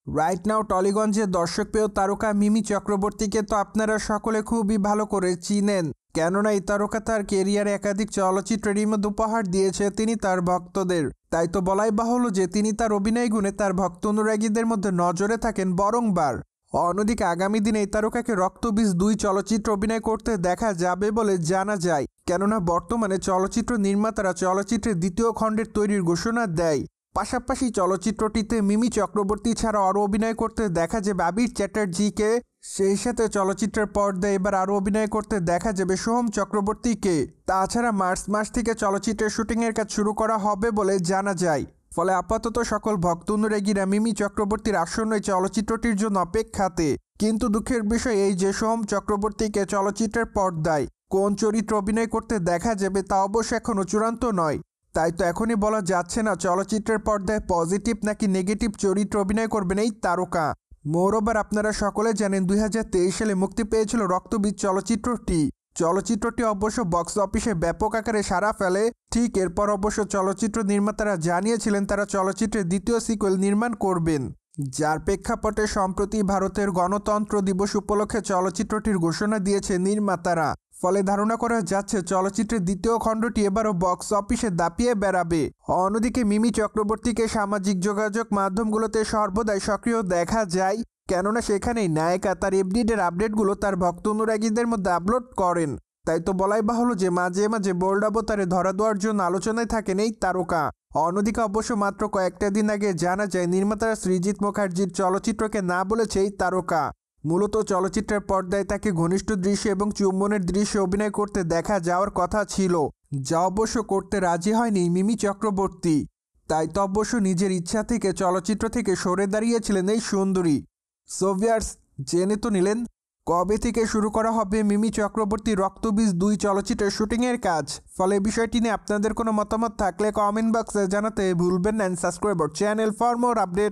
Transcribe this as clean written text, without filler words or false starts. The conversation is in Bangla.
রাইট নাও টলিগঞ্জের দর্শকপ্রিয় তারকা মিমি চক্রবর্তীকে তো আপনারা সকলে খুবই ভালো করে চিনেন, কেননা এই তারকা তার কেরিয়ারে একাধিক চলচ্চিত্রের মধ্যে উপহার দিয়েছে তিনি তার ভক্তদের। তাই তো বলাই বাহুল্য যে তিনি তার অভিনয় গুণে তার ভক্ত অনুরাগীদের মধ্যে নজরে থাকেন বরংবার। অন্যদিকে আগামী দিনে এই তারকাকে রক্তবীজ 2 চলচ্চিত্র অভিনয় করতে দেখা যাবে বলে জানা যায়, কেননা বর্তমানে চলচ্চিত্র নির্মাতারা চলচ্চিত্রের দ্বিতীয় খণ্ডের তৈরির ঘোষণা দেয়। পাশাপাশি চলচ্চিত্রটিতে মিমি চক্রবর্তী ছাড়া আরও অভিনয় করতে দেখা যাবে আবির চ্যাটার্জিকে, সেই সাথে চলচ্চিত্রের পর্দায় এবার আরও অভিনয় করতে দেখা যাবে সোহম চক্রবর্তীকে। তাছাড়া মার্চ মাস থেকে চলচ্চিত্রের শুটিংয়ের কাজ শুরু করা হবে বলে জানা যায়। ফলে আপাতত সকল ভক্ত অনুরাগীরা মিমি চক্রবর্তীর আসন্ন এই চলচ্চিত্রটির জন্য অপেক্ষাতে। কিন্তু দুঃখের বিষয় এই যে সোহম চক্রবর্তীকে চলচ্চিত্রের পর্দায় কোন চরিত্র অভিনয় করতে দেখা যাবে তা অবশ্য এখনও চূড়ান্ত নয়। তাই তো এখনই বলা যাচ্ছে না চলচ্চিত্রের পর্দায় পজিটিভ নাকি নেগেটিভ চরিত্র অভিনয় করবেন এই তারকা। মোরওভার আপনারা সকলে জানেন 2023 সালে মুক্তি পেয়েছিল রক্তবীজ চলচ্চিত্রটি অবশ্য বক্স অফিসে ব্যাপক আকারে সাড়া ফেলে। ঠিক এরপর অবশ্য চলচ্চিত্র নির্মাতারা জানিয়েছিলেন তারা চলচ্চিত্রের দ্বিতীয় সিক্যুয়েল নির্মাণ করবেন, যার প্রেক্ষাপটে সম্প্রতি ভারতের গণতন্ত্র দিবস উপলক্ষে চলচ্চিত্রটির ঘোষণা দিয়েছে নির্মাতারা। ফলে ধারণা করা যাচ্ছে চলচ্চিত্রের দ্বিতীয় খণ্ডটি এবারও বক্স অফিসে দাপিয়ে বেড়াবে। অন্যদিকে মিমি চক্রবর্তীকে সামাজিক যোগাযোগ মাধ্যমগুলোতে সর্বদাই সক্রিয় দেখা যায়, কেননা সেখানেই নায়িকা তার এফডিডের আপডেটগুলো তার ভক্ত অনুরাগীদের মধ্যে আপলোড করেন। তাই তো বলাই বাহুল্য যে মাঝে মাঝে বোল্ড অবতারে ধরা দেওয়ার জন্য আলোচনায় থাকেন এই তারকা। অন্যদিকে অবশ্য মাত্র কয়েকটা দিন আগে জানা যায় নির্মাতা সৃজিত মুখার্জির চলচ্চিত্রকে না বলেছে এই তারকা। মূলত চলচ্চিত্রের পর্দায় তাকে ঘনিষ্ঠ দৃশ্য এবং চুম্বনের দৃশ্যে অভিনয় করতে দেখা যাওয়ার কথা ছিল, যা অবশ্য করতে রাজি হয়নি মিমি চক্রবর্তী। তাই তো অবশ্য নিজের ইচ্ছা থেকে চলচ্চিত্র থেকে সরে দাঁড়িয়েছিলেন এই সুন্দরী। সো ভিউয়ার্স, জেনে তো নিলেন কবে থেকে শুরু করা হবে মিমি চক্রবর্তী রক্তবীজ 2 চলচ্চিত্রের শুটিংয়ের কাজ। ফলে বিষয়টি নিয়ে আপনাদের কোনো মতামত থাকলে কমেন্ট বক্সে জানাতে ভুলবেন না। Subscribe our channel for more update.